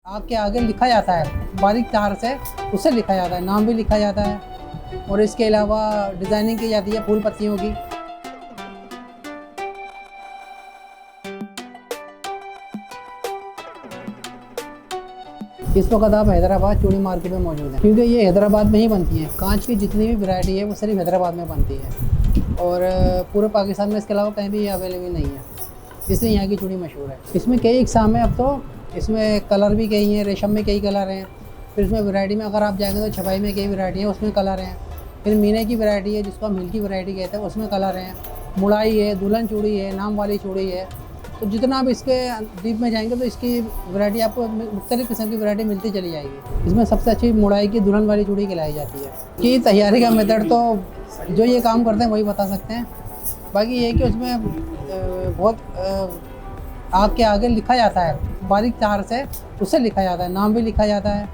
आग के आगे लिखा जाता है बारीक तार से, उससे लिखा जाता है, नाम भी लिखा जाता है। और इसके अलावा डिज़ाइनिंग की जाती है फूल पत्तियों की। इस वक्त आप हैदराबाद चूड़ी मार्केट में मौजूद हैं, क्योंकि ये हैदराबाद में ही बनती हैं। कांच की जितनी भी वैरायटी है वो सिर्फ हैदराबाद में बनती है और पूरे पाकिस्तान में इसके अलावा कहीं भी अवेलेबल नहीं है, इसलिए यहाँ की चूड़ी मशहूर है। इसमें कई इकसाम है, अब तो इसमें कलर भी कई हैं, रेशम में कई कलर हैं। फिर इसमें वैरायटी में अगर आप जाएंगे तो छपाई में कई वैरायटी है, उसमें कलर हैं। फिर मीने की वैरायटी है जिसको हम मिल की वैरायटी कहते हैं, उसमें कलर हैं। मुड़ाई है, दुल्हन चूड़ी है, नाम वाली चूड़ी है। तो जितना आप इसके डीप में जाएंगे तो इसकी वैरायटी आपको मुख्तलिफ़ किस्म की वैरायटी मिलती चली जाएगी। इसमें सबसे अच्छी मुड़ाई की दुल्हन वाली चूड़ी खिलाई जाती है। कि तैयारी का मेथड तो जो ये काम करते हैं वही बता सकते हैं। बाकी ये कि उसमें बहुत आग के आगे लिखा जाता है बारीक तार से, उससे लिखा जाता है, नाम भी लिखा जाता है।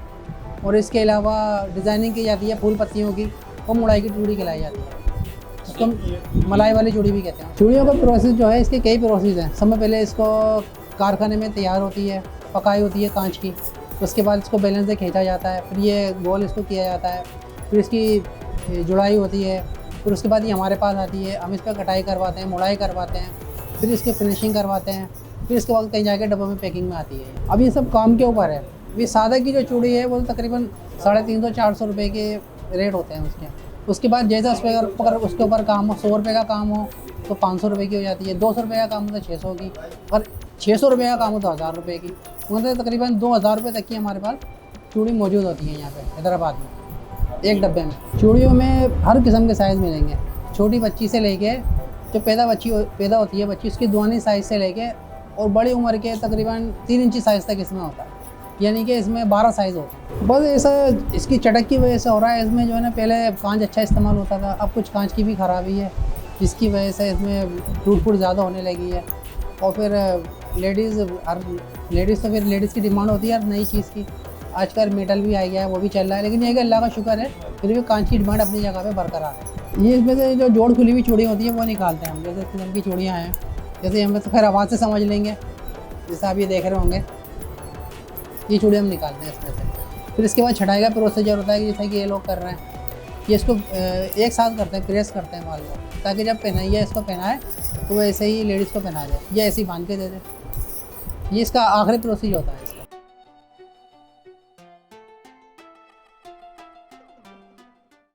और इसके अलावा डिज़ाइनिंग की जाती है फूल पत्तियों की, वो मुड़ाई की चूड़ी खिलाई जाती है, उसको मलाई वाली चूड़ी भी कहते हैं। चूड़ियों का प्रोसेस जो है, इसके कई प्रोसेस हैं। सबसे पहले इसको कारखाने में तैयार होती है, पकाई होती है कांच की। उसके बाद इसको बैलेंस से खींचा जाता है, फिर ये गोल इसको किया जाता है, फिर इसकी जुड़ाई होती है। फिर उसके बाद ये हमारे पास आती है, हम इस पर कटाई करवाते हैं, मुड़ाई करवाते हैं, फिर इसकी फिनिशिंग करवाते हैं। फिर इसके बाद कहीं जाके डब्बों में पैकिंग में आती है। अब ये सब काम के ऊपर है। ये सादा की जो चूड़ी है वो तकरीबन 350-400 रुपये के रेट होते हैं उसके। उसके बाद जैसा उसके ऊपर काम हो, 100 रुपये का काम हो तो 500 रुपये की हो जाती है, 200 रुपये का काम हो तो 600 की, और 600 रुपये का काम हो तो 1000 रुपये की। मतलब तकरीबन 2000 रुपये तक की हमारे पास चूड़ी मौजूद होती है यहाँ पे हैदराबाद में, एक डब्बे में। चूड़ियों में हर किस्म के साइज़ मिलेंगे, छोटी बच्ची से लेके जो पैदा होती है बच्ची, उसकी दुआनी साइज़ से लेके और बड़ी उम्र के तकरीबन 3 इंची साइज़ तक इसमें होता है, यानी कि इसमें 12 साइज़ होते हैं। बस ऐसा इसकी चटक की वजह से हो रहा है। इसमें जो है ना, पहले कांच अच्छा इस्तेमाल होता था, अब कुछ कांच की भी ख़राबी है, जिसकी वजह से इसमें टूट फूट ज़्यादा होने लगी है। और फिर लेडीज़ तो फिर लेडीज़ की डिमांड होती है हर नई चीज़ की। आजकल मेटल भी आ गया है, वो भी चल रहा है, लेकिन ये कि अल्लाह का शुक्र है फिर भी कांच की डिमांड अपनी जगह पे बरकरार है। ये इसमें से जो जोड़ खुली हुई चूड़ी होती है वो निकालते हैं हम। जैसे किस्म की चूड़ियाँ हैं, जैसे हमें तो खैर आवाज़ से समझ लेंगे, जैसे आप ये देख रहे होंगे, ये चूड़ी हम निकालते हैं इसमें से। फिर इसके बाद छटाई का प्रोसीजर होता है कि जैसे कि ये लोग कर रहे हैं, ये इसको एक साथ करते हैं, प्रेस करते हैं बाल को, ताकि जब पहनाइए इसको पहनाए तो वो ऐसे ही लेडीज़ को पहना दे या ऐसे ही बांध के दे दे। ये इसका आखिरी प्रोसीजर होता है इसका।